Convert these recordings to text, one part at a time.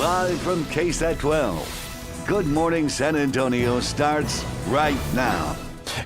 Live from KSAT 12. Good Morning San Antonio starts right now.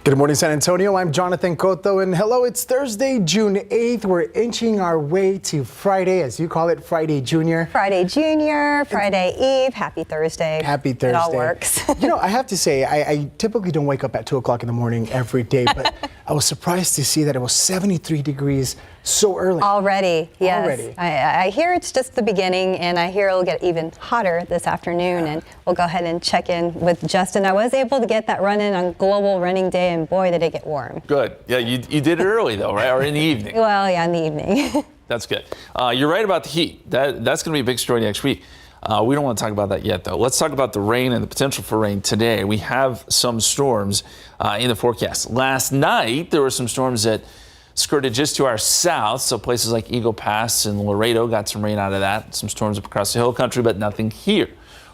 Good morning, San Antonio. I'm Jonathan Cotto, and hello, it's Thursday, June 8th. We're inching our way to Friday, as you call it, Friday Junior. Friday Junior, Friday Eve. Happy Thursday. Happy Thursday. It all works. You know, I have to say, I typically don't wake up at 2 o'clock in the morning every day, but I was surprised to see that it was 73 degrees so early. Already, yes. Already. I hear it's just the beginning, and I hear it'll get even hotter this afternoon, and we'll go ahead and check in with Justin. I was able to get that run in on Global Running Day, and boy, did it get warm. Good. Yeah, you did it early, though, right? Or in the evening? Well, yeah, in the evening. That's good. You're right about the heat. That's going to be a big story next week. We don't want to talk about that yet, though. Let's talk about the rain and the potential for rain today. We have some storms in the forecast. Last night, there were some storms that skirted just to our south, so places like Eagle Pass and Laredo got some rain out of that. Some storms up across the hill country, but nothing here.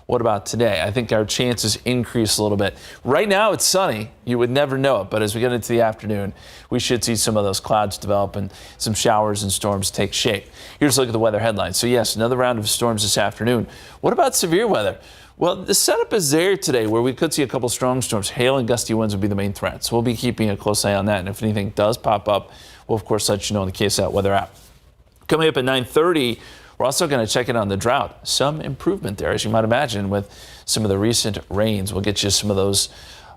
What about today? I think our chances increase a little bit. Right now, it's sunny. You would never know it, but as we get into the afternoon, we should see some of those clouds develop and some showers and storms take shape. Here's a look at the weather headlines. So yes, another round of storms this afternoon. What about severe weather? Well, the setup is there today where we could see a couple strong storms. Hail and gusty winds would be the main threat. So we'll be keeping a close eye on that. And if anything does pop up, we'll, of course, let you know in the KSAT weather app. Coming up at 9:30, we're also going to check in on the drought. Some improvement there, as you might imagine, with some of the recent rains. We'll get you some of those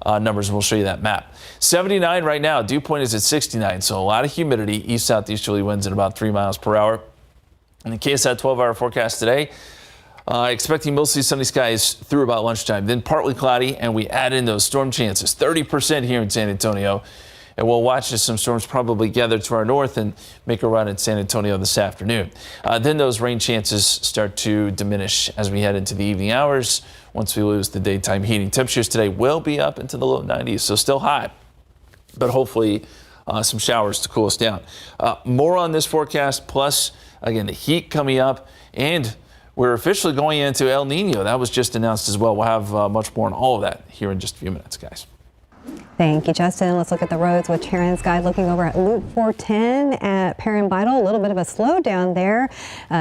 numbers, and we'll show you that map. 79 right now. Dew point is at 69, so a lot of humidity. East-southeasterly winds at about 3 miles per hour. In the KSAT 12-hour forecast today, expecting mostly sunny skies through about lunchtime, then partly cloudy, and we add in those storm chances, 30% here in San Antonio. And we'll watch as some storms probably gather to our north and make a run at San Antonio this afternoon. Then those rain chances start to diminish as we head into the evening hours. Once we lose the daytime heating, temperatures today will be up into the low 90s, so still hot, but hopefully some showers to cool us down. More on this forecast, plus, again, the heat coming up, and we're officially going into El Nino. That was just announced as well. We'll have much more on all of that here in just a few minutes, guys. Thank you, Justin. Let's look at the roads with Terrence Guide looking over at Loop 410 at Perrin Vital. A little bit of a slowdown there.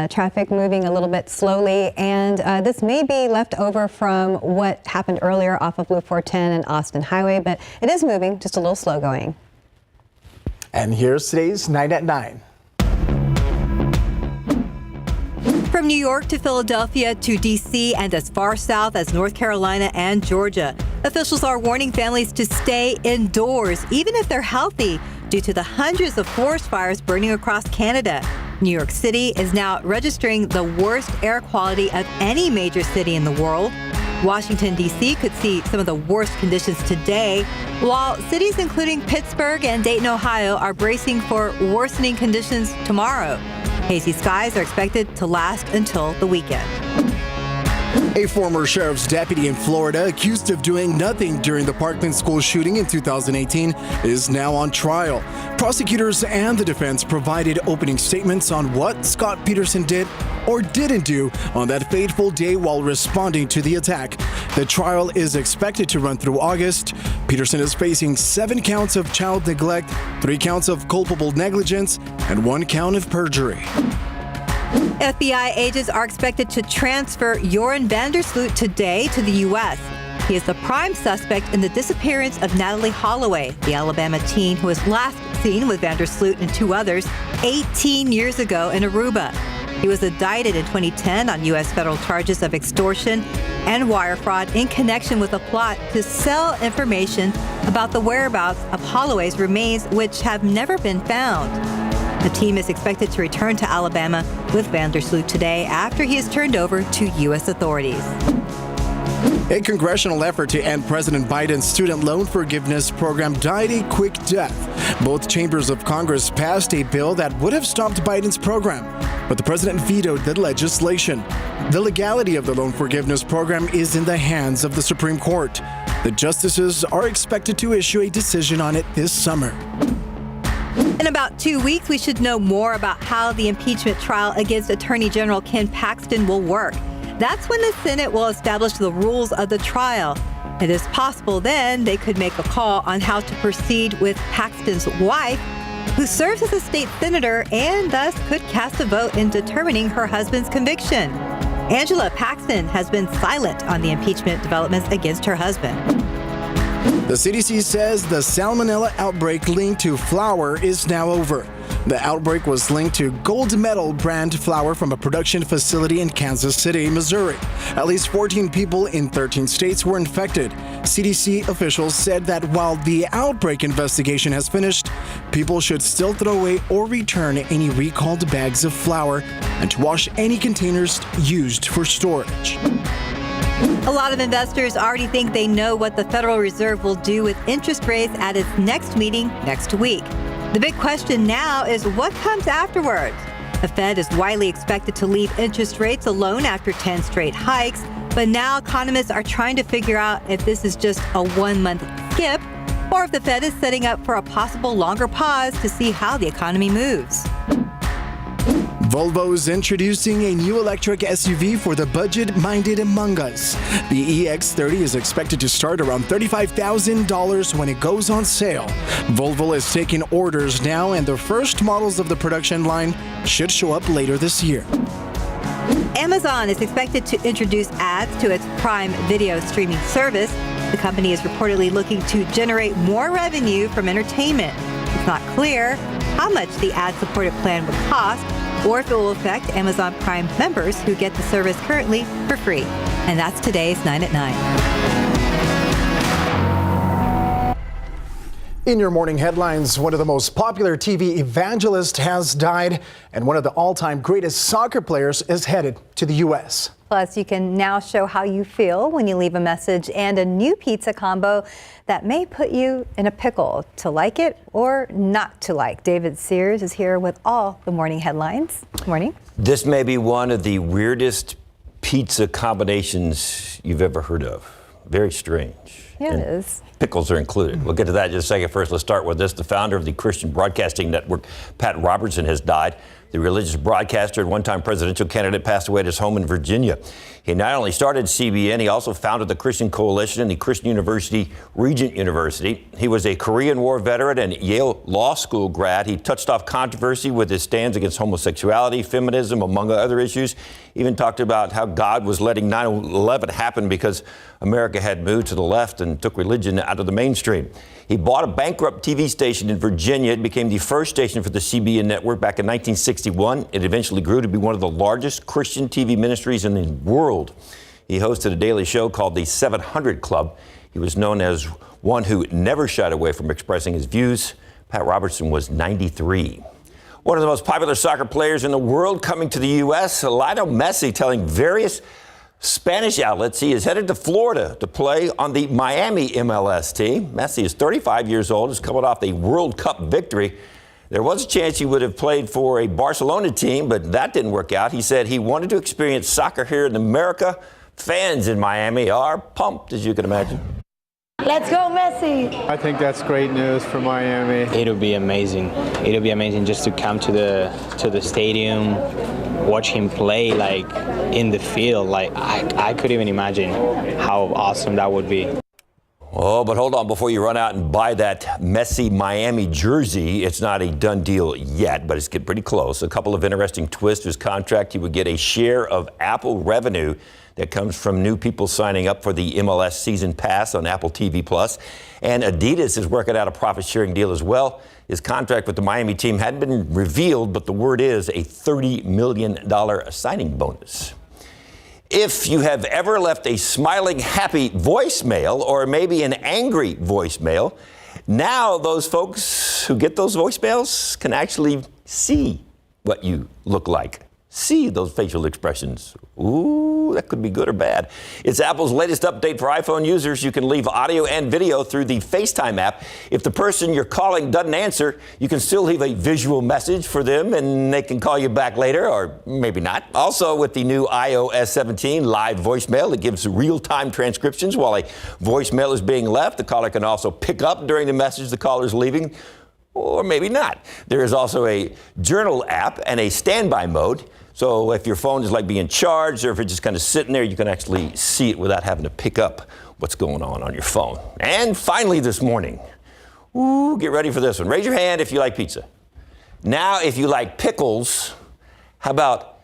Traffic moving a little bit slowly, and this may be left over from what happened earlier off of Loop 410 and Austin Highway, but it is moving, just a little slow going. And here's today's 9 at 9. From New York to Philadelphia to D.C. and as far south as North Carolina and Georgia, officials are warning families to stay indoors, even if they're healthy, due to the hundreds of forest fires burning across Canada. New York City is now registering the worst air quality of any major city in the world. Washington, D.C. could see some of the worst conditions today, while cities including Pittsburgh and Dayton, Ohio, are bracing for worsening conditions tomorrow. Hazy skies are expected to last until the weekend. A former sheriff's deputy in Florida accused of doing nothing during the Parkland school shooting in 2018 is now on trial. Prosecutors and the defense provided opening statements on what Scott Peterson did or didn't do on that fateful day while responding to the attack. The trial is expected to run through August. Peterson is facing 7 counts of child neglect, 3 counts of culpable negligence, and 1 count of perjury. FBI agents are expected to transfer Joran Vandersloot today to the U.S. He is the prime suspect in the disappearance of Natalie Holloway, the Alabama teen who was last seen with Vandersloot and 2 others 18 years ago in Aruba. He was indicted in 2010 on U.S. federal charges of extortion and wire fraud in connection with a plot to sell information about the whereabouts of Holloway's remains, which have never been found. The team is expected to return to Alabama with Vandersloot today after he is turned over to U.S. authorities. A congressional effort to end President Biden's student loan forgiveness program died a quick death. Both chambers of Congress passed a bill that would have stopped Biden's program, but the president vetoed the legislation. The legality of the loan forgiveness program is in the hands of the Supreme Court. The justices are expected to issue a decision on it this summer. In about 2 weeks, we should know more about how the impeachment trial against Attorney General Ken Paxton will work. That's when the Senate will establish the rules of the trial. It is possible then they could make a call on how to proceed with Paxton's wife, who serves as a state senator and thus could cast a vote in determining her husband's conviction. Angela Paxton has been silent on the impeachment developments against her husband. The CDC says the salmonella outbreak linked to flour is now over. The outbreak was linked to Gold Medal brand flour from a production facility in Kansas City, Missouri. At least 14 people in 13 states were infected. CDC officials said that while the outbreak investigation has finished, people should still throw away or return any recalled bags of flour and to wash any containers used for storage. A lot of investors already think they know what the Federal Reserve will do with interest rates at its next meeting next week. The big question now is what comes afterwards. The Fed is widely expected to leave interest rates alone after 10 straight hikes, but now economists are trying to figure out if this is just a one-month skip or if the Fed is setting up for a possible longer pause to see how the economy moves. Volvo is introducing a new electric SUV for the budget-minded among us. The EX30 is expected to start around $35,000 when it goes on sale. Volvo is taking orders now, and the first models of the production line should show up later this year. Amazon is expected to introduce ads to its Prime Video streaming service. The company is reportedly looking to generate more revenue from entertainment. It's not clear how much the ad-supported plan would cost, or if it will affect Amazon Prime members who get the service currently for free. And that's today's 9 at 9. In your morning headlines, one of the most popular TV evangelists has died, and one of the all-time greatest soccer players is headed to the U.S. Plus, you can now show how you feel when you leave a message, and a new pizza combo that may put you in a pickle to like it or not to like. David Sears is here with all the morning headlines. Good morning. This may be one of the weirdest pizza combinations you've ever heard of. Very strange. Yeah, it is. Pickles are included. We'll get to that in just a second. First, let's start with this. The founder of the Christian Broadcasting Network, Pat Robertson, has died. The religious broadcaster and one-time presidential candidate passed away at his home in Virginia. He not only started CBN, he also founded the Christian Coalition and the Christian University, Regent University. He was a Korean War veteran and Yale Law School grad. He touched off controversy with his stands against homosexuality, feminism, among other issues. Even talked about how God was letting 9/11 happen because America had moved to the left and took religion out of the mainstream. He bought a bankrupt TV station in Virginia. It became the first station for the CBN network back in 1961. It eventually grew to be one of the largest Christian TV ministries in the world. He hosted a daily show called the 700 Club. He was known as one who never shied away from expressing his views. Pat Robertson was 93. One of the most popular soccer players in the world coming to the U.S., Lionel Messi, telling various Spanish outlets he is headed to Florida to play on the Miami MLS team. Messi is 35 years old, is coming off a World Cup victory. There was a chance he would have played for a Barcelona team, but that didn't work out. He said he wanted to experience soccer here in America. Fans in Miami are pumped, as you can imagine. Let's go, Messi! I think that's great news for Miami. It'll be amazing. It'll be amazing just to come to the stadium, watch him play like in the field. Like I couldn't even imagine how awesome that would be. Oh, but hold on, before you run out and buy that Messi Miami jersey, it's not a done deal yet, but it's getting pretty close. A couple of interesting twists. His contract, he would get a share of Apple revenue that comes from new people signing up for the MLS season pass on Apple TV Plus. And Adidas is working out a profit-sharing deal as well. His contract with the Miami team hadn't been revealed, but the word is a $30 million signing bonus. If you have ever left a smiling, happy voicemail or maybe an angry voicemail, now those folks who get those voicemails can actually see what you look like. See those facial expressions. Ooh, that could be good or bad. It's Apple's latest update for iPhone users. You can leave audio and video through the FaceTime app. If the person you're calling doesn't answer, you can still leave a visual message for them and they can call you back later, or maybe not. Also, with the new iOS 17 live voicemail, it gives real-time transcriptions while a voicemail is being left. The caller can also pick up during the message the caller is leaving, or maybe not. There is also a journal app and a standby mode. So if your phone is like being charged or if it's just kind of sitting there, you can actually see it without having to pick up what's going on your phone. And finally this morning, ooh, get ready for this one. Raise your hand if you like pizza. Now, if you like pickles, how about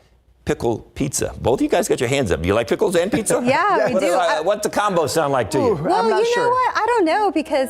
pickle pizza. Both of you guys got your hands up. Do you like pickles and pizza? Yeah, we do. What's the combo sound like to you? Well, I'm not you sure. know what? I don't know because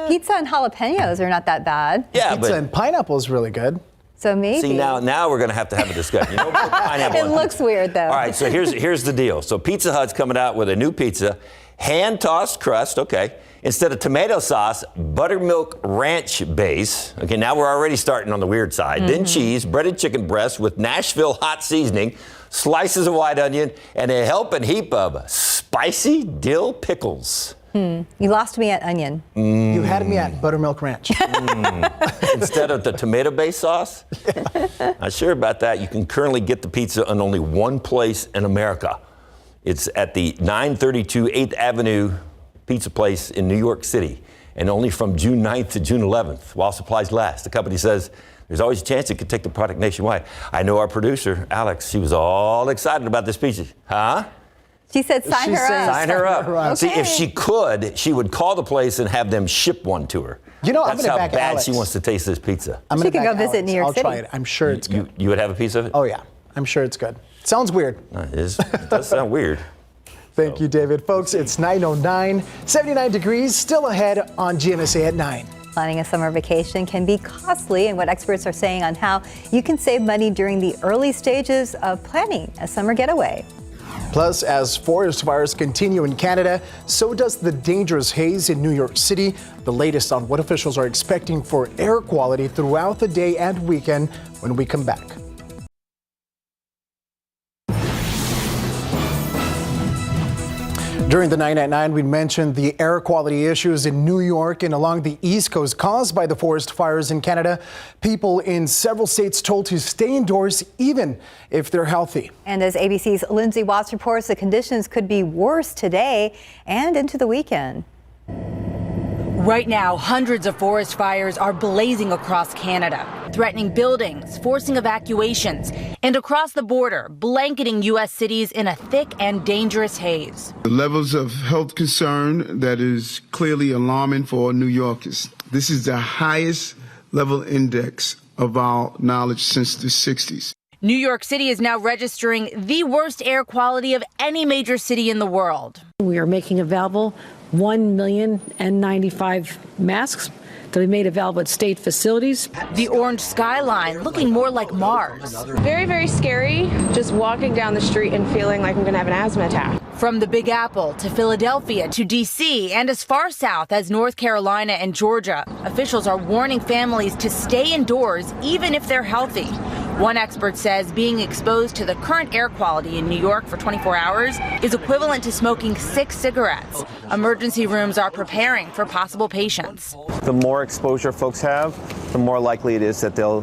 pizza and jalapenos are not that bad. Yeah, Pizza but and pineapple is really good. So maybe. see, now we're going to have a discussion. You know, pineapple It and looks pizza. weird though. All right, so here's the deal. So Pizza Hut's coming out with a new pizza, hand-tossed crust, okay. Instead of tomato sauce, buttermilk ranch base. Okay, now we're already starting on the weird side. Then cheese, breaded chicken breast with Nashville hot seasoning, slices of white onion, and a helping heap of spicy dill pickles. You lost me at onion. You had me at buttermilk ranch. Instead of the tomato-based sauce? Not sure about that. You can currently get the pizza in only one place in America. It's at the 932 8th Avenue Pizza Place in New York City, and only from June 9th to June 11th, while supplies last. The company says there's always a chance it could take the product nationwide. I know our producer, Alex, she was all excited about this pizza. Huh? She said sign her up. Sign her up. Okay. See, if she could, she would call the place and have them ship one to her. You know, I'm That's gonna how back bad Alex. she wants to taste this pizza. I'm She gonna could go back visit Alex. New York I'll City. try it. I'm sure it's good. You would have a piece of it? Oh yeah, I'm sure it's good. Sounds weird. It does sound weird. Thank you, David. Folks, it's 9:09, 79 degrees, still ahead on GMSA at 9. Planning a summer vacation can be costly, and what experts are saying on how you can save money during the early stages of planning a summer getaway. Plus, as forest fires continue in Canada, so does the dangerous haze in New York City. The latest on what officials are expecting for air quality throughout the day and weekend when we come back. During the 9 at 9, we mentioned the air quality issues in New York and along the East Coast caused by the forest fires in Canada. People in several states told to stay indoors even if they're healthy. And as ABC's Lindsay Watts reports, the conditions could be worse today and into the weekend. Right now, hundreds of forest fires are blazing across Canada, threatening buildings, forcing evacuations, and across the border, blanketing U.S. cities in a thick and dangerous haze. The levels of health concern that is clearly alarming for New Yorkers. This is the highest level index of our knowledge since the 60s. New York City is now registering the worst air quality of any major city in the world. We are making available 1,095,000 masks that we made available at state facilities. The orange skyline looking more like Mars. Very, very scary just walking down the street and feeling like I'm going to have an asthma attack. From the Big Apple to Philadelphia to D.C. and as far south as North Carolina and Georgia, officials are warning families to stay indoors even if they're healthy. One expert says being exposed to the current air quality in New York for 24 hours is equivalent to smoking 6 cigarettes. Emergency rooms are preparing for possible patients. The more exposure folks have, the more likely it is that they'll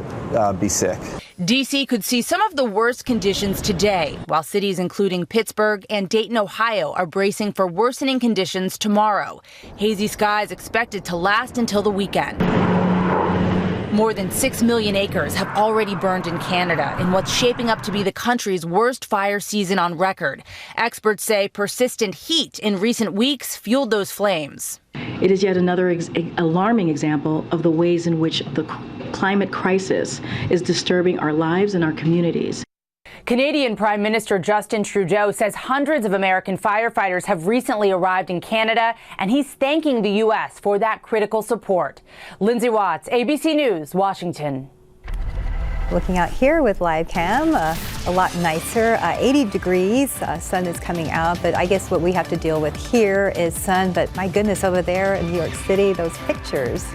be sick. D.C. could see some of the worst conditions today, while cities including Pittsburgh and Dayton, Ohio are bracing for worsening conditions tomorrow. Hazy skies expected to last until the weekend. More than 6 million acres have already burned in Canada in what's shaping up to be the country's worst fire season on record. Experts say persistent heat in recent weeks fueled those flames. It is yet another alarming example of the ways in which the climate crisis is disturbing our lives and our communities. Canadian Prime Minister Justin Trudeau says hundreds of American firefighters have recently arrived in Canada, and he's thanking the U.S. for that critical support. Lindsay Watts, ABC News, Washington. Looking out here with live cam, a lot nicer, 80 degrees, sun is coming out, but I guess what we have to deal with here is sun, but my goodness, over there in New York City, those pictures.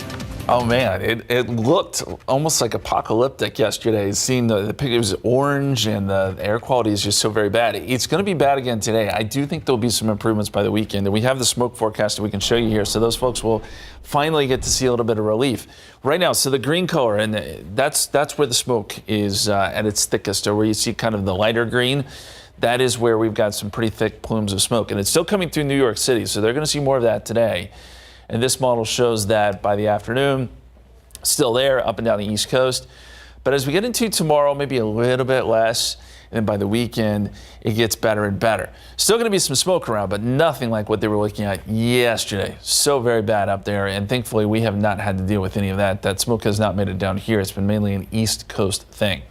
Oh man, it looked almost like apocalyptic yesterday. Seeing the picture, it was orange and the air quality is just so very bad. It's going to be bad again today. I do think there'll be some improvements by the weekend. And we have the smoke forecast that we can show you here, so those folks will finally get to see a little bit of relief. Right now, so the green color, and that's where the smoke is at its thickest, or where you see kind of the lighter green. That is where we've got some pretty thick plumes of smoke, and it's still coming through New York City, so they're going to see more of that today. And this model shows that by the afternoon, still there up and down the East Coast. But as we get into tomorrow, maybe a little bit less. And then by the weekend, it gets better and better. Still going to be some smoke around, but nothing like what they were looking at yesterday. So very bad up there. And thankfully, we have not had to deal with any of that. That smoke has not made it down here. It's been mainly an East Coast thing.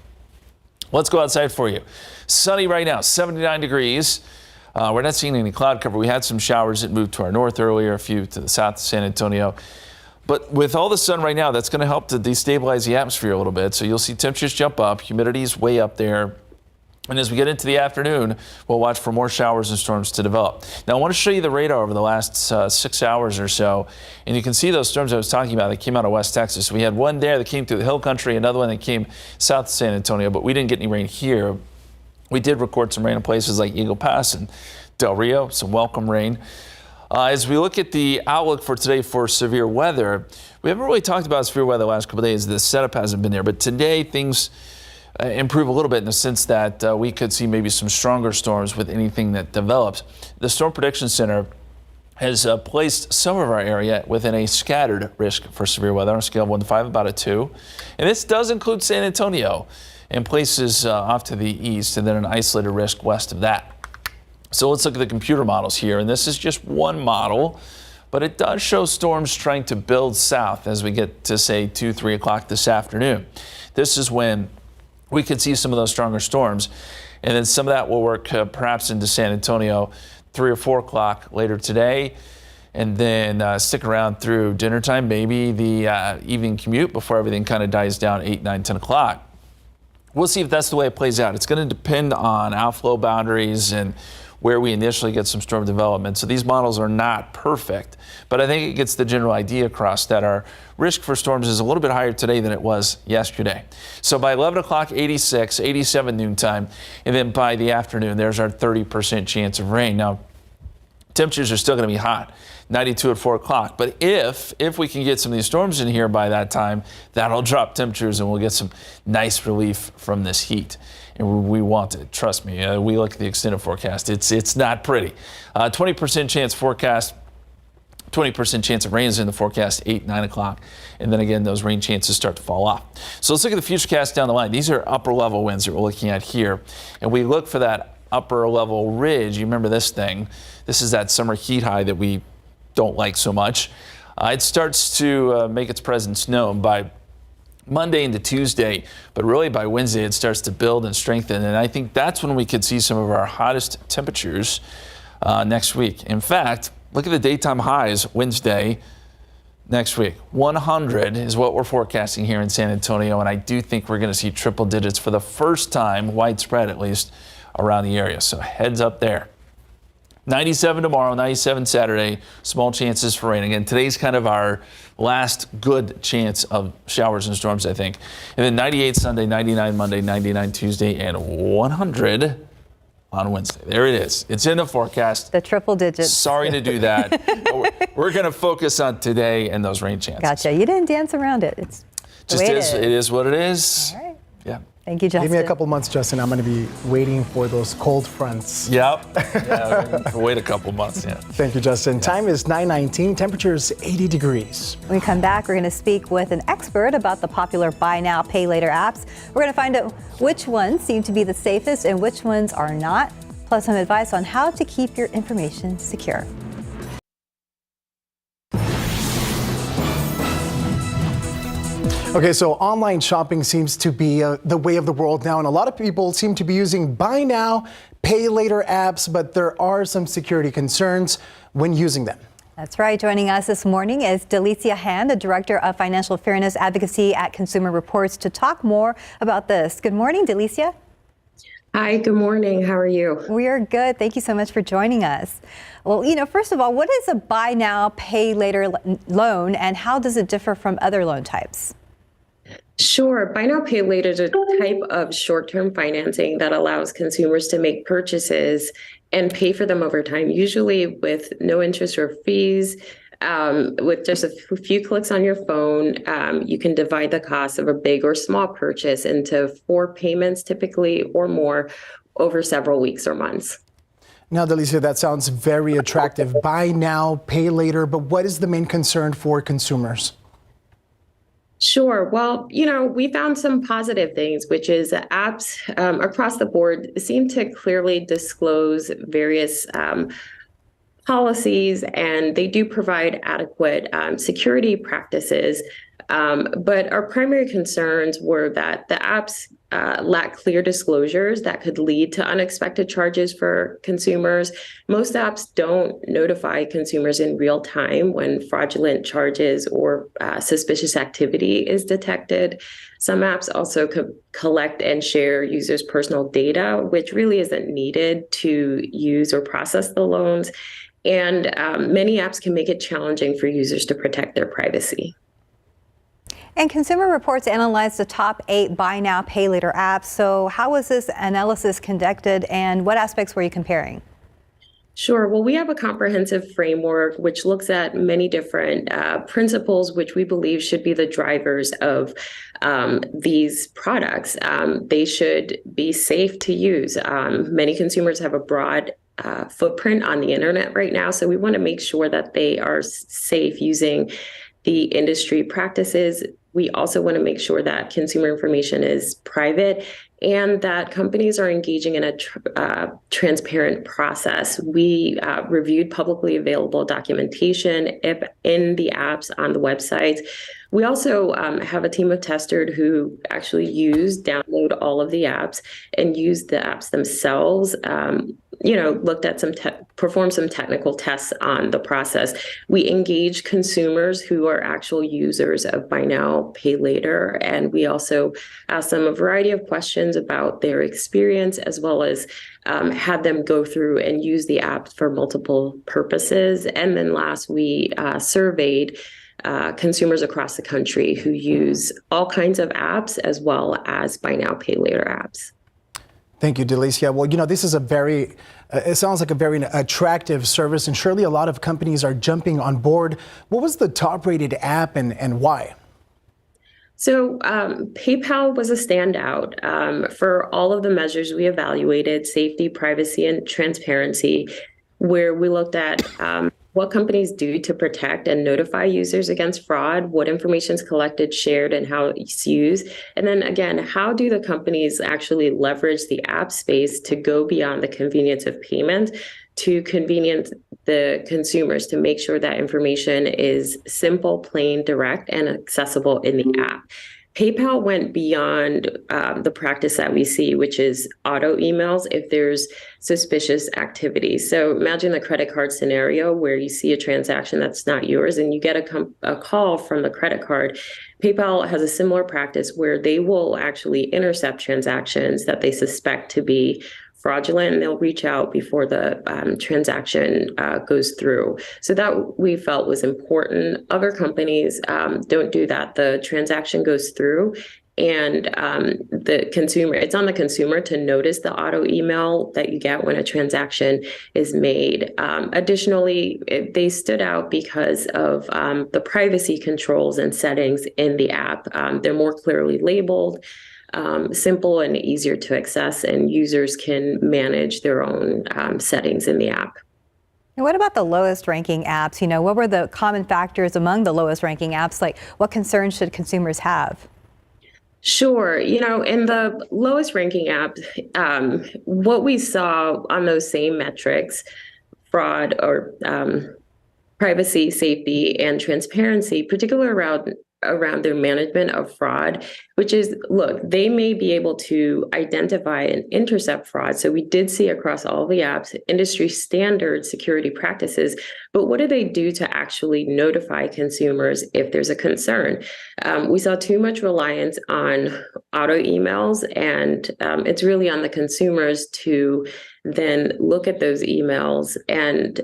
Let's go outside for you. Sunny right now, 79 degrees. We're not seeing any cloud cover. We had some showers that moved to our north earlier, a few to the south of San Antonio. But with all the sun right now, that's going to help to destabilize the atmosphere a little bit. So you'll see temperatures jump up. Humidity is way up there. And as we get into the afternoon, we'll watch for more showers and storms to develop. Now, I want to show you the radar over the last 6 hours or so. And you can see those storms I was talking about that came out of West Texas. We had one there that came through the hill country, another one that came south of San Antonio, but we didn't get any rain here. We did record some rain in places like Eagle Pass and Del Rio, some welcome rain. As we look at the outlook for today for severe weather, we haven't really talked about severe weather the last couple of days. The setup hasn't been there, but today things improve a little bit in the sense that we could see maybe some stronger storms with anything that develops. The Storm Prediction Center has placed some of our area within a scattered risk for severe weather on a scale of 1 to 5, about a 2. And this does include San Antonio and places off to the east, and then an isolated risk west of that. So let's look at the computer models here, and this is just one model, but it does show storms trying to build south as we get to, say, 2, 3 o'clock this afternoon. This is when we could see some of those stronger storms, and then some of that will work perhaps into San Antonio 3 or 4 o'clock later today, and then stick around through dinner time, maybe the evening commute before everything kind of dies down 8, 9, 10 o'clock. We'll see if that's the way it plays out. It's going to depend on outflow boundaries and where we initially get some storm development. So these models are not perfect, but I think it gets the general idea across that our risk for storms is a little bit higher today than it was yesterday. So by 11 o'clock, 86, 87 noontime, and then by the afternoon, there's our 30% chance of rain. Now, temperatures are still going to be hot, 92 at 4 o'clock. But if we can get some of these storms in here by that time, that'll drop temperatures and we'll get some nice relief from this heat. And we want it. Trust me. We look at the extended forecast. It's not pretty. 20% chance forecast. 20% chance of rain is in the forecast, 8, 9 o'clock. And then again, those rain chances start to fall off. So let's look at the futurecast down the line. These are upper level winds that we're looking at here. And we look for that upper level ridge. You remember this thing. This is that summer heat high that we don't like so much. It starts to make its presence known by Monday into Tuesday, but really by Wednesday it starts to build and strengthen, and I think that's when we could see some of our hottest temperatures next week. In fact, look at the daytime highs Wednesday next week. 100 is what we're forecasting here in San Antonio, and I do think we're going to see triple digits for the first time, widespread at least, around the area. So heads up there. 97 tomorrow, 97 Saturday, small chances for rain. Again, today's kind of our last good chance of showers and storms, I think. And then 98 Sunday, 99 Monday, 99 Tuesday, and 100 on Wednesday. There it is. It's in the forecast. The triple digits. Sorry to do that. But we're going to focus on today and those rain chances. Gotcha. You didn't dance around it. It's just is. It is what it is. All right. Yeah. Thank you, Justin. Give me a couple months, Justin. I'm going to be waiting for those cold fronts. Yep. Yeah, wait a couple months. Yeah. Thank you, Justin. Yeah. Time is 9:19. Temperature is 80 degrees. When we come back, we're going to speak with an expert about the popular buy now, pay later apps. We're going to find out which ones seem to be the safest and which ones are not, plus some advice on how to keep your information secure. Okay, so online shopping seems to be the way of the world now, and a lot of people seem to be using buy now, pay later apps, but there are some security concerns when using them. That's right. Joining us this morning is Delicia Han, the Director of Financial Fairness Advocacy at Consumer Reports, to talk more about this. Good morning, Delicia. Hi, good morning. How are you? We are good. Thank you so much for joining us. Well, first of all, what is a buy now, pay later loan, and how does it differ from other loan types? Sure. Buy now, pay later is a type of short-term financing that allows consumers to make purchases and pay for them over time, usually with no interest or fees. With just a few clicks on your phone, you can divide the cost of a big or small purchase into 4 payments, typically, or more, over several weeks or months. Now, Delicia, that sounds very attractive. Buy now, pay later, but what is the main concern for consumers? Sure. Well, we found some positive things, which is apps across the board seem to clearly disclose various policies, and they do provide adequate security practices. But our primary concerns were that the apps lack clear disclosures that could lead to unexpected charges for consumers. Most apps don't notify consumers in real time when fraudulent charges or suspicious activity is detected. Some apps also collect and share users' personal data, which really isn't needed to use or process the loans. And many apps can make it challenging for users to protect their privacy. And Consumer Reports analyzed the top 8 buy now, pay later apps. So how was this analysis conducted and what aspects were you comparing? Sure. Well, we have a comprehensive framework which looks at many different principles which we believe should be the drivers of these products. They should be safe to use. Many consumers have a broad footprint on the internet right now, so we want to make sure that they are safe using the industry practices. We also want to make sure that consumer information is private and that companies are engaging in a transparent process. We reviewed publicly available documentation in the apps on the websites. We also have a team of testers who actually download all of the apps and use the apps themselves. Looked at performed some technical tests on the process. We engage consumers who are actual users of buy now, pay later, and we also asked them a variety of questions about their experience, as well as had them go through and use the app for multiple purposes. And then last, we surveyed consumers across the country who use all kinds of apps as well as buy now, pay later apps. Thank you, Delicia. Well, this is it sounds like a very attractive service, and surely a lot of companies are jumping on board. What was the top rated app and why? So PayPal was a standout for all of the measures we evaluated: safety, privacy, and transparency, where we looked at what companies do to protect and notify users against fraud, what information is collected, shared, and how it's used. And then again, how do the companies actually leverage the app space to go beyond the convenience of payment to convenience the consumers to make sure that information is simple, plain, direct, and accessible in the app. PayPal went beyond the practice that we see, which is auto emails if there's suspicious activity. So imagine the credit card scenario where you see a transaction that's not yours and you get a call from the credit card. PayPal has a similar practice where they will actually intercept transactions that they suspect to be fraudulent, and they'll reach out before the transaction goes through. So that we felt was important. Other companies don't do that. The transaction goes through, and it's on the consumer to notice the auto email that you get when a transaction is made. Additionally, they stood out because of the privacy controls and settings in the app. They're more clearly labeled. Simple and easier to access, and users can manage their own settings in the app. And what about the lowest ranking apps? What were the common factors among the lowest ranking apps? Like, what concerns should consumers have? Sure. In the lowest ranking apps, what we saw on those same metrics, fraud or privacy, safety, and transparency, particularly around their management of fraud, which is, look, they may be able to identify and intercept fraud. So we did see across all the apps industry standard security practices, but what do they do to actually notify consumers if there's a concern? We saw too much reliance on auto emails, and it's really on the consumers to then look at those emails, and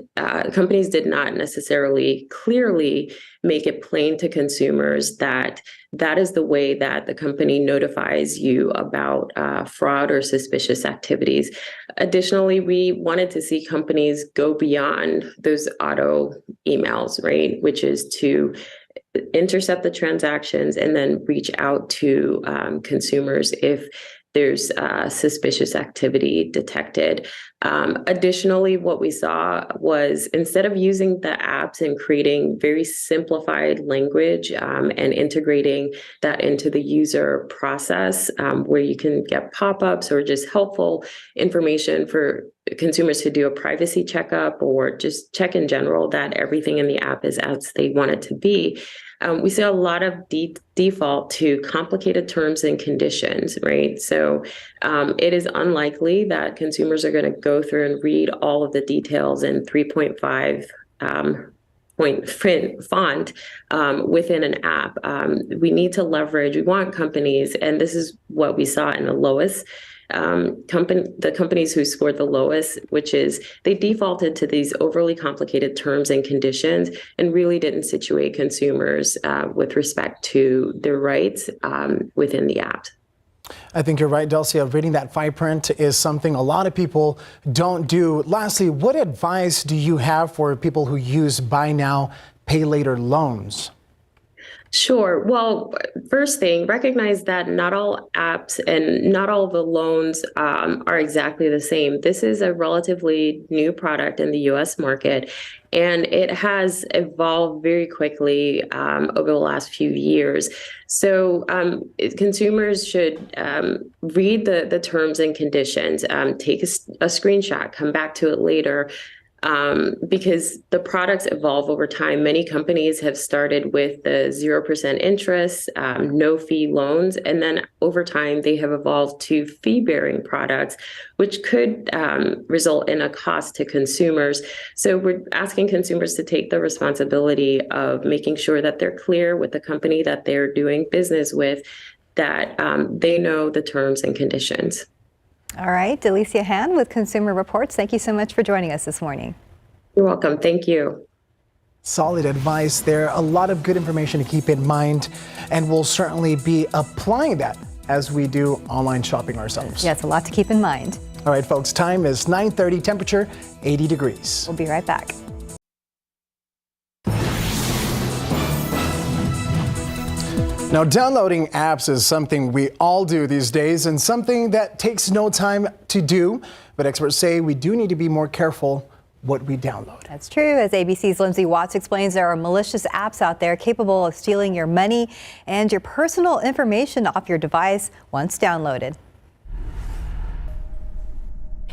companies did not necessarily clearly make it plain to consumers that that is the way that the company notifies you about fraud or suspicious activities. Additionally, we wanted to see companies go beyond those auto emails, right, which is to intercept the transactions and then reach out to consumers if there's suspicious activity detected. Additionally, what we saw was instead of using the apps and creating very simplified language and integrating that into the user process where you can get pop-ups or just helpful information for consumers to do a privacy checkup or just check in general that everything in the app is as they want it to be, we see a lot of default to complicated terms and conditions, right? So it is unlikely that consumers are going to go through and read all of the details in 3.5 point font within an app. We need to leverage, we want companies, and this is what we saw in the lowest the companies who scored the lowest, which is they defaulted to these overly complicated terms and conditions and really didn't situate consumers with respect to their rights within the app. I think you're right, Delcia. Reading that fine print is something a lot of people don't do. Lastly, what advice do you have for people who use buy now, pay later loans? Sure. Well, first thing, recognize that not all apps and not all the loans are exactly the same. This is a relatively new product in the U.S. market, and it has evolved very quickly over the last few years. So consumers should read the terms and conditions, take a screenshot, come back to it later. Because the products evolve over time. Many companies have started with the 0% interest, no fee loans, and then over time they have evolved to fee-bearing products, which could result in a cost to consumers. So we're asking consumers to take the responsibility of making sure that they're clear with the company that they're doing business with, that they know the terms and conditions. All right, Delicia Han with Consumer Reports. Thank you so much for joining us this morning. You're welcome. Thank you. Solid advice there. A lot of good information to keep in mind, and we'll certainly be applying that as we do online shopping ourselves. Yes, a lot to keep in mind. All right, folks, time is 9:30, temperature 80 degrees. We'll be right back. Now, downloading apps is something we all do these days and something that takes no time to do. But experts say we do need to be more careful what we download. That's true. As ABC's Lindsay Watts explains, there are malicious apps out there capable of stealing your money and your personal information off your device once downloaded.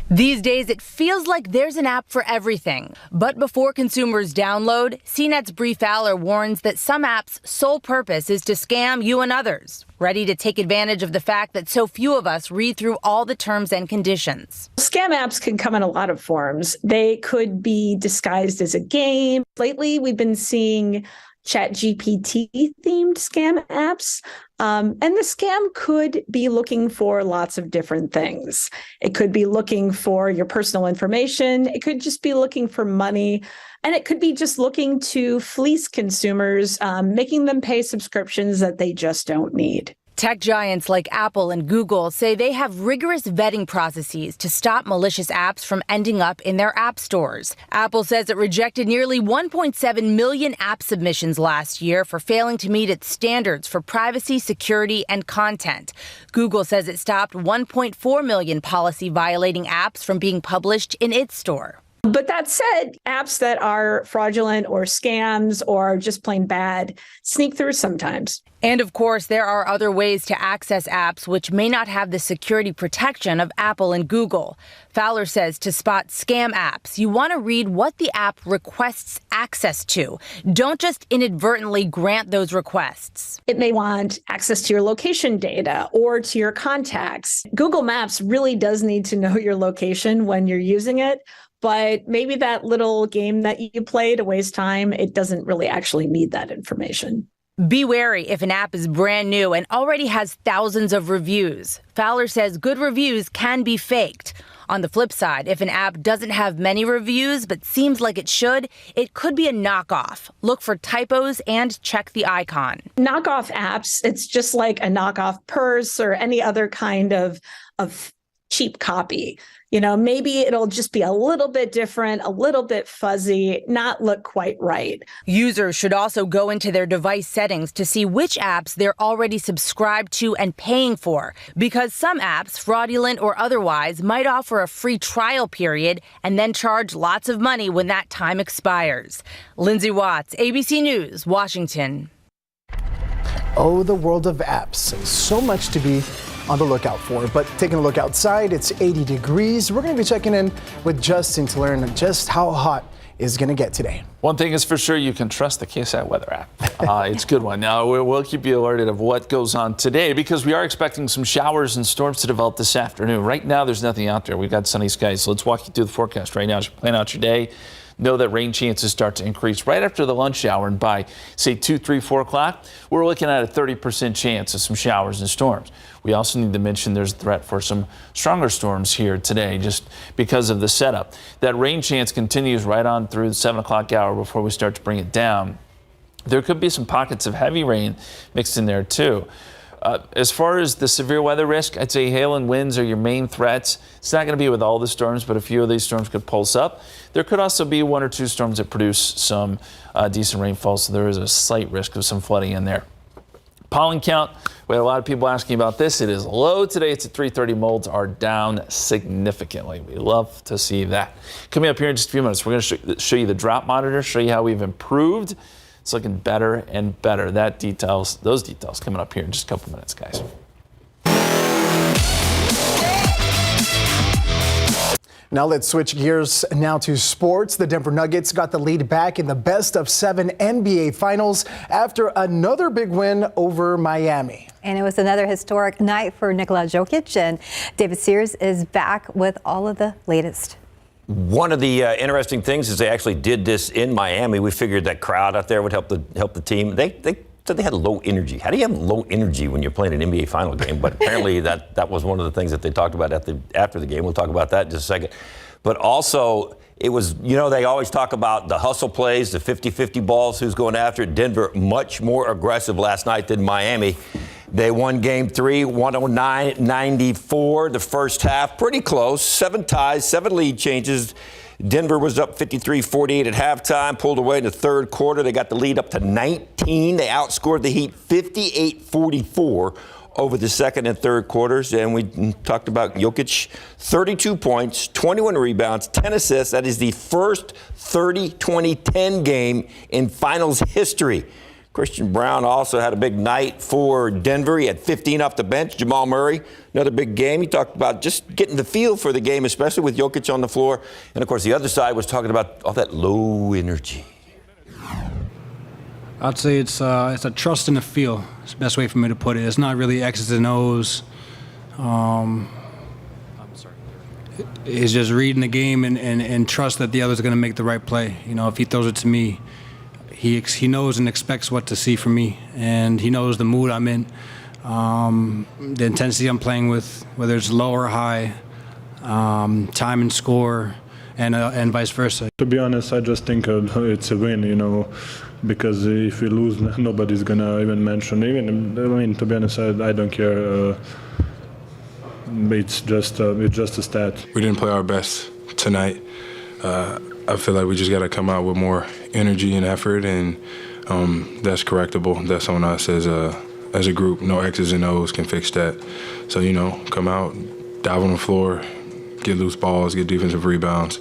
These days, it feels like there's an app for everything. But before consumers download, CNET's Bree Fowler warns that some apps' sole purpose is to scam you and others, ready to take advantage of the fact that so few of us read through all the terms and conditions. Scam apps can come in a lot of forms. They could be disguised as a game. Lately, we've been seeing ChatGPT themed scam apps. And the scam could be looking for lots of different things. It could be looking for your personal information. It could just be looking for money. And it could be just looking to fleece consumers, making them pay subscriptions that they just don't need. Tech giants like Apple and Google say they have rigorous vetting processes to stop malicious apps from ending up in their app stores. Apple says it rejected nearly 1.7 million app submissions last year for failing to meet its standards for privacy, security, and content. Google says it stopped 1.4 million policy-violating apps from being published in its store. But that said, apps that are fraudulent or scams or just plain bad sneak through sometimes. And of course, there are other ways to access apps which may not have the security protection of Apple and Google. Fowler says to spot scam apps, you want to read what the app requests access to. Don't just inadvertently grant those requests. It may want access to your location data or to your contacts. Google Maps really does need to know your location when you're using it. But maybe that little game that you play to waste time, it doesn't really actually need that information. Be wary if an app is brand new and already has thousands of reviews. Fowler says good reviews can be faked. On the flip side, if an app doesn't have many reviews but seems like it should, it could be a knockoff. Look for typos and check the icon. Knockoff apps, it's just like a knockoff purse or any other kind of cheap copy. You know, maybe it'll just be a little bit different, a little bit fuzzy, not look quite right. Users should also go into their device settings to see which apps they're already subscribed to and paying for, because some apps, fraudulent or otherwise, might offer a free trial period and then charge lots of money when that time expires. Lindsay Watts, ABC News, Washington. Oh, the world of apps. So much to be on the lookout for. But taking a look outside, it's 80 degrees. We're going to be checking in with Justin to learn just how hot it's going to get today. One thing is for sure, you can trust the KSAT weather app. It's a good one. Now, we'll keep you alerted of what goes on today because we are expecting some showers and storms to develop this afternoon. Right now, there's nothing out there. We've got sunny skies. So let's walk you through the forecast right now as you plan out your day. Know that rain chances start to increase right after the lunch hour, and by, say, 2, 3, 4 o'clock, we're looking at a 30% chance of some showers and storms. We also need to mention there's a threat for some stronger storms here today just because of the setup. That rain chance continues right on through the 7 o'clock hour before we start to bring it down. There could be some pockets of heavy rain mixed in there, too. As far as the severe weather risk, I'd say hail and winds are your main threats. It's not going to be with all the storms, but a few of these storms could pulse up. There could also be 1 or 2 storms that produce some decent rainfall, so there is a slight risk of some flooding in there. Pollen count, we had a lot of people asking about this. It is low today. It's at 330. Molds are down significantly. We love to see that. Coming up here in just a few minutes, we're going to show you the drought monitor, show you how we've improved. It's looking better and better. Those details coming up here in just a couple minutes, guys. Now let's switch gears now to sports. The Denver Nuggets got the lead back in the best-of-7 NBA Finals after another big win over Miami. And it was another historic night for Nikola Jokic, and David Sears is back with all of the latest. One of the interesting things is they actually did this in Miami. We figured that crowd out there would help the team. They said they had low energy. How do you have low energy when you're playing an NBA final game? But apparently that was one of the things that they talked about after the game. We'll talk about that in just a second. But also, it was, they always talk about the hustle plays, the 50-50 balls, who's going after it. Denver, much more aggressive last night than Miami. They won Game 3, 109-94, the first half. Pretty close. 7 ties, 7 lead changes. Denver was up 53-48 at halftime, pulled away in the third quarter. They got the lead up to 19. They outscored the Heat 58-44 over the second and third quarters. And we talked about Jokic, 32 points, 21 rebounds, 10 assists. That is the first 30-20-10 game in finals history. Christian Brown also had a big night for Denver. He had 15 off the bench. Jamal Murray, another big game. He talked about just getting the feel for the game, especially with Jokic on the floor. And, of course, the other side was talking about all that low energy. I'd say it's a trust in the feel. It's the best way for me to put it. It's not really X's and O's. It's just reading the game and trust that the other's going to make the right play. If he throws it to me, he knows and expects what to see from me, and he knows the mood I'm in, the intensity I'm playing with, whether it's low or high, time and score, and vice versa. To be honest, I just think it's a win, because if we lose, nobody's gonna even mention. To be honest, I don't care. It's just a stat. We didn't play our best tonight. I feel like we just got to come out with more energy and effort, and that's correctable. That's on us as a group. No X's and O's can fix that. So, come out, dive on the floor, get loose balls, get defensive rebounds,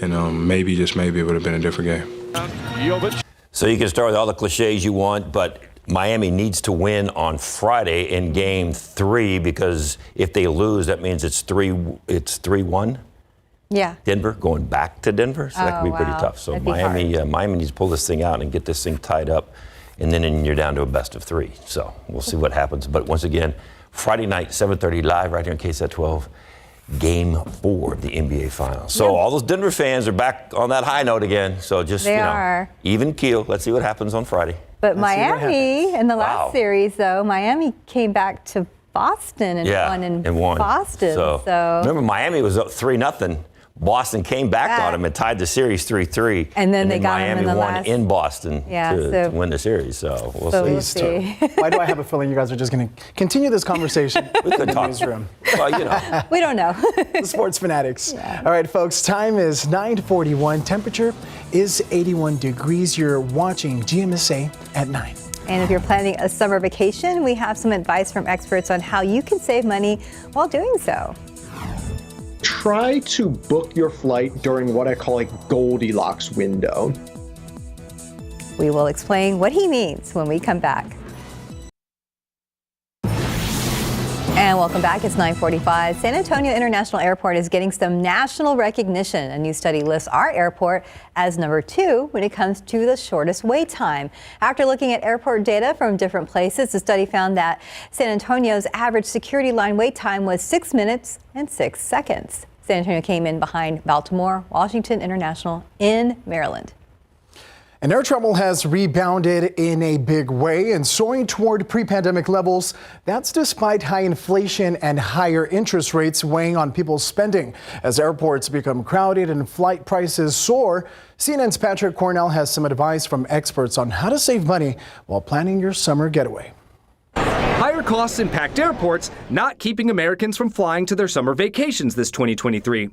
and maybe, just maybe, it would have been a different game. So you can start with all the cliches you want, but Miami needs to win on Friday in Game 3 because if they lose, that means it's 3-1. Yeah. Denver going back to Denver, so that could be pretty tough. So Miami needs to pull this thing out and get this thing tied up, and then you're down to a best of 3. So we'll see what happens. But once again, Friday night, 7:30 live right here on KSAT 12, Game 4 of the NBA Finals. So all those Denver fans are back on that high note again. So just even keel. Let's see what happens on Friday. But Miami in the last series, though, Miami came back to Boston and won Boston. So remember, Miami was up 3-0. Boston came back on them and tied the series 3-3. And then they got Miami them in the won in Boston to win the series. So we'll see. Why do I have a feeling you guys are just going to continue this conversation we could in the talk. newsroom? Well, we don't know. The sports fanatics. Yeah. All right, folks, time is 9:41. Temperature is 81 degrees. You're watching GMSA at 9. And if you're planning a summer vacation, we have some advice from experts on how you can save money while doing so. Try to book your flight during what I call a Goldilocks window. We will explain what he means when we come back. And welcome back. It's 9:45. San Antonio International Airport is getting some national recognition. A new study lists our airport as number 2 when it comes to the shortest wait time. After looking at airport data from different places, the study found that San Antonio's average security line wait time was 6 minutes and 6 seconds. San Antonio came in behind Baltimore, Washington International in Maryland. And air travel has rebounded in a big way and soaring toward pre-pandemic levels. That's despite high inflation and higher interest rates weighing on people's spending. As airports become crowded and flight prices soar, CNN's Patrick Cornell has some advice from experts on how to save money while planning your summer getaway. Higher costs impact airports, not keeping Americans from flying to their summer vacations this 2023.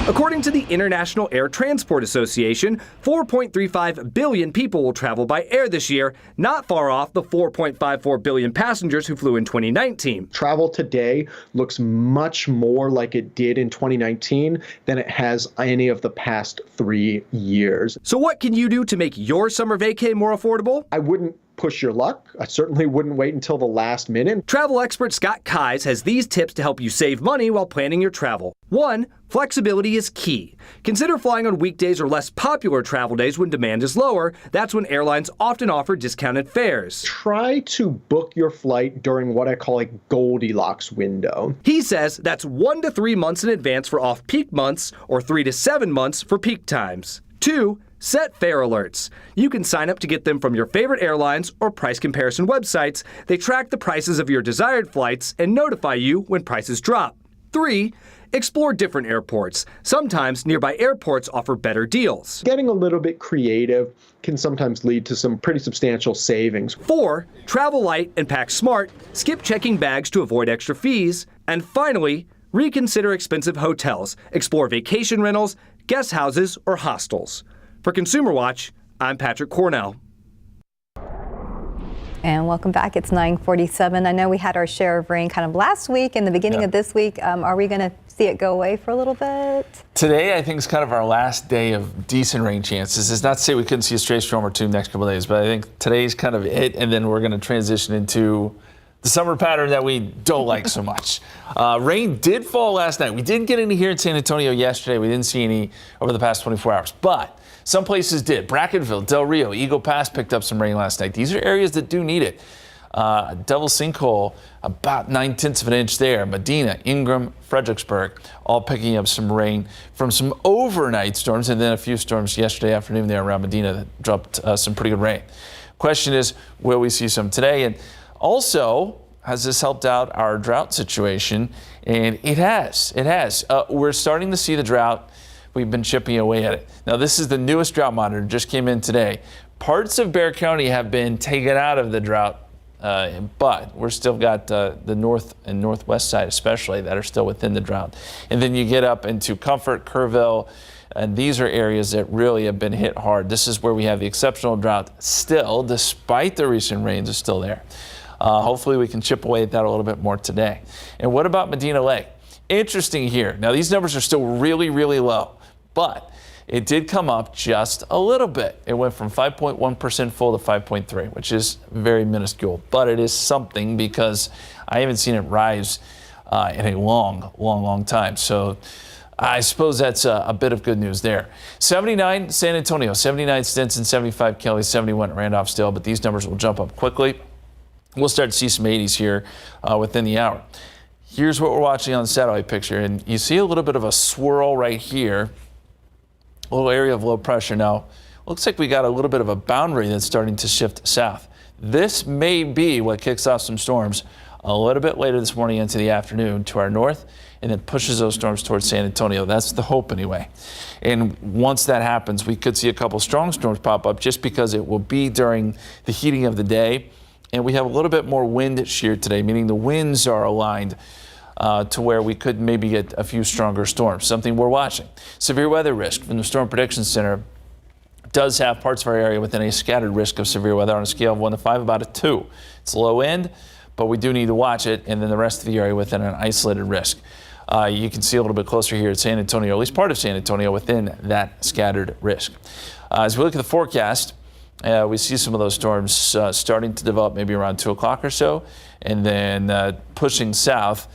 According to the International Air Transport Association, 4.35 billion people will travel by air this year, not far off the 4.54 billion passengers who flew in 2019. Travel today looks much more like it did in 2019 than it has any of the past 3 years. So what can you do to make your summer vacay more affordable? I wouldn't push your luck. I certainly wouldn't wait until the last minute. Travel expert Scott Keyes has these tips to help you save money while planning your travel. 1. Flexibility is key. Consider flying on weekdays or less popular travel days when demand is lower. That's when airlines often offer discounted fares. Try to book your flight during what I call a Goldilocks window. He says that's 1 to 3 months in advance for off-peak months or 3 to 7 months for peak times. 2. Set fare alerts. You can sign up to get them from your favorite airlines or price comparison websites. They track the prices of your desired flights and notify you when prices drop. 3. Explore different airports. Sometimes nearby airports offer better deals. Getting a little bit creative can sometimes lead to some pretty substantial savings. 4. Travel light and pack smart. Skip checking bags to avoid extra fees. And finally, reconsider expensive hotels. Explore vacation rentals, guest houses, or hostels. For Consumer Watch, I'm Patrick Cornell. And welcome back. It's 9:47. I know we had our share of rain kind of last week and the beginning of this week. Are we going to see it go away for a little bit? Today, I think, is kind of our last day of decent rain chances. It's not to say we couldn't see a stray storm or two next couple of days, but I think today's kind of it, and then we're going to transition into the summer pattern that we don't like so much. Rain did fall last night. We didn't get any here in San Antonio yesterday. We didn't see any over the past 24 hours, but some places did. Bracketville, Del Rio, Eagle Pass picked up some rain last night. These are areas that do need it. Devil Sinkhole, about 9/10 of an inch there. Medina, Ingram, Fredericksburg, all picking up some rain from some overnight storms, and then a few storms yesterday afternoon there around Medina that dropped some pretty good rain. Question is, will we see some today? And also, has this helped out our drought situation? And it has. It has. We're starting to see the drought. We've been chipping away at it. Now, this is the newest drought monitor, just came in today. Parts of Bexar County have been taken out of the drought, but we're still got the north and northwest side especially that are still within the drought. And then you get up into Comfort, Kerrville, and these are areas that really have been hit hard. This is where we have the exceptional drought still, despite the recent rains, is still there. Hopefully we can chip away at that a little bit more today. And what about Medina Lake? Interesting here. Now, these numbers are still really, really low, but it did come up just a little bit. It went from 5.1% full to 5.3, which is very minuscule, but it is something because I haven't seen it rise in a long time. So I suppose that's a bit of good news there. 79 San Antonio, 79 Stinson, 75 Kelly, 71 Randolph still, but these numbers will jump up quickly. We'll start to see some 80s here within the hour. Here's what we're watching on the satellite picture, and you see a little bit of a swirl right here, a little area of low pressure. Now, looks like we got a little bit of a boundary that's starting to shift south. This may be what kicks off some storms a little bit later this morning into the afternoon to our north, and then pushes those storms towards San Antonio. That's the hope anyway. And once that happens, we could see a couple strong storms pop up just because it will be during the heating of the day. And we have a little bit more wind shear today, meaning the winds are aligned to where we could maybe get a few stronger storms, something we're watching. Severe weather risk from the Storm Prediction Center does have parts of our area within a scattered risk of severe weather on a scale of 1 to 5, about a 2. It's low end, but we do need to watch it, and then the rest of the area within an isolated risk. You can see a little bit closer here at San Antonio, at least part of San Antonio within that scattered risk. As we look at the forecast, We see some of those storms starting to develop maybe around 2 o'clock or so, and then pushing south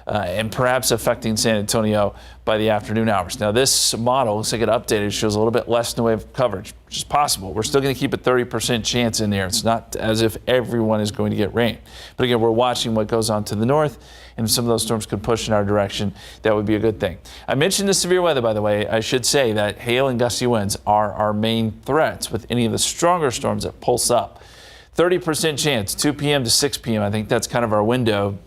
and perhaps affecting San Antonio by the afternoon hours. Now, this model, looks like it updated, shows a little bit less in the way of coverage, which is possible. We're still going to keep a 30% chance in there. It's not as if everyone is going to get rain. But again, we're watching what goes on to the north, and if some of those storms could push in our direction, that would be a good thing. I mentioned the severe weather, by the way. I should say that hail and gusty winds are our main threats with any of the stronger storms that pulse up. 30% chance, 2 p.m. to 6 p.m. I think that's kind of our window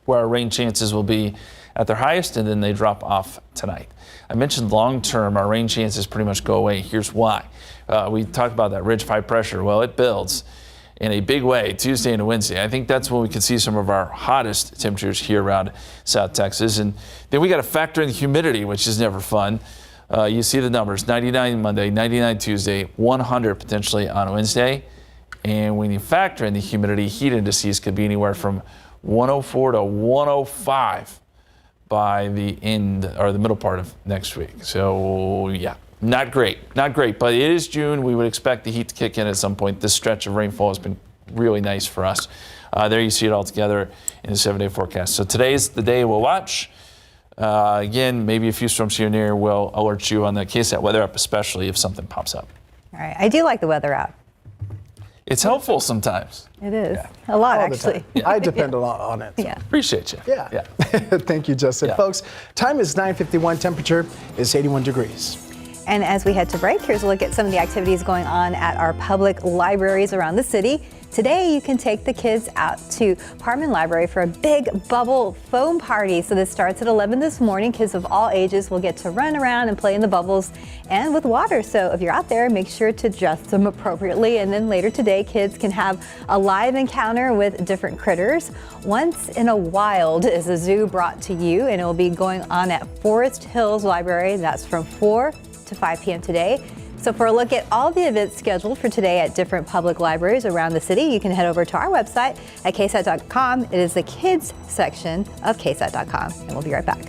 where our rain chances will be at their highest, and then they drop off tonight. I mentioned long term, our rain chances pretty much go away. Here's why. We talked about that ridge high pressure. Well, it builds in a big way Tuesday and Wednesday. I think that's when we can see some of our hottest temperatures here around South Texas. And then we got to factor in the humidity, which is never fun. You see the numbers, 99 Monday, 99 Tuesday, 100 potentially on Wednesday. And when you factor in the humidity, heat indices could be anywhere from 104 to 105 by the end or the middle part of next week. So yeah, not great, but it is June. We would expect the heat to kick in at some point. This stretch of rainfall has been really nice for us. There you see it all together in the 7-day forecast. So today's the day we'll watch. Again, maybe a few storms here and there will alert you on the KSAT weather app, especially if something pops up. All right, I do like the weather app. It's helpful sometimes. It is. A lot, actually. I depend a lot on it. Yeah. Appreciate you. Yeah. Thank you, Justin. Yeah. Folks, time is 9:51. Temperature is 81 degrees. And as we head to break, here's a look at some of the activities going on at our public libraries around the city. Today, you can take the kids out to Parman Library for a big bubble foam party. So this starts at 11 this morning. Kids of all ages will get to run around and play in the bubbles and with water. So if you're out there, make sure to dress them appropriately. And then later today, kids can have a live encounter with different critters. Once in a Wild is a zoo brought to you, and it will be going on at Forest Hills Library. That's from 4 to 5 p.m. today. So for a look at all the events scheduled for today at different public libraries around the city, you can head over to our website at KSAT.com. It is the kids section of KSAT.com, and we'll be right back.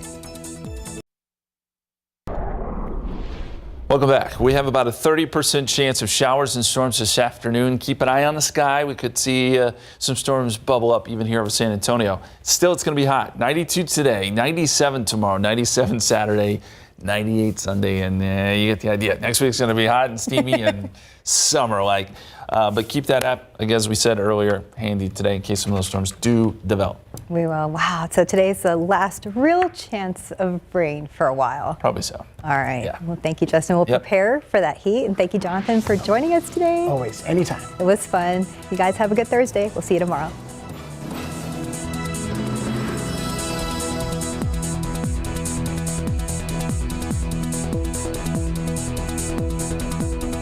Welcome back. We have about a 30% chance of showers and storms this afternoon. Keep an eye on the sky. We could see some storms bubble up even here over San Antonio. Still, it's going to be hot. 92 today, 97 tomorrow, 97 Saturday, 98 Sunday, and you get the idea. Next week's going to be hot and steamy and summer-like. But keep that app, as we said earlier, handy today in case some of those storms do develop. We will. Wow. So today's the last real chance of rain for a while. Probably so. All right. Yeah. Well, thank you, Justin. We'll prepare for that heat. And thank you, Jonathan, for joining us today. Always. Anytime. It was fun. You guys have a good Thursday. We'll see you tomorrow.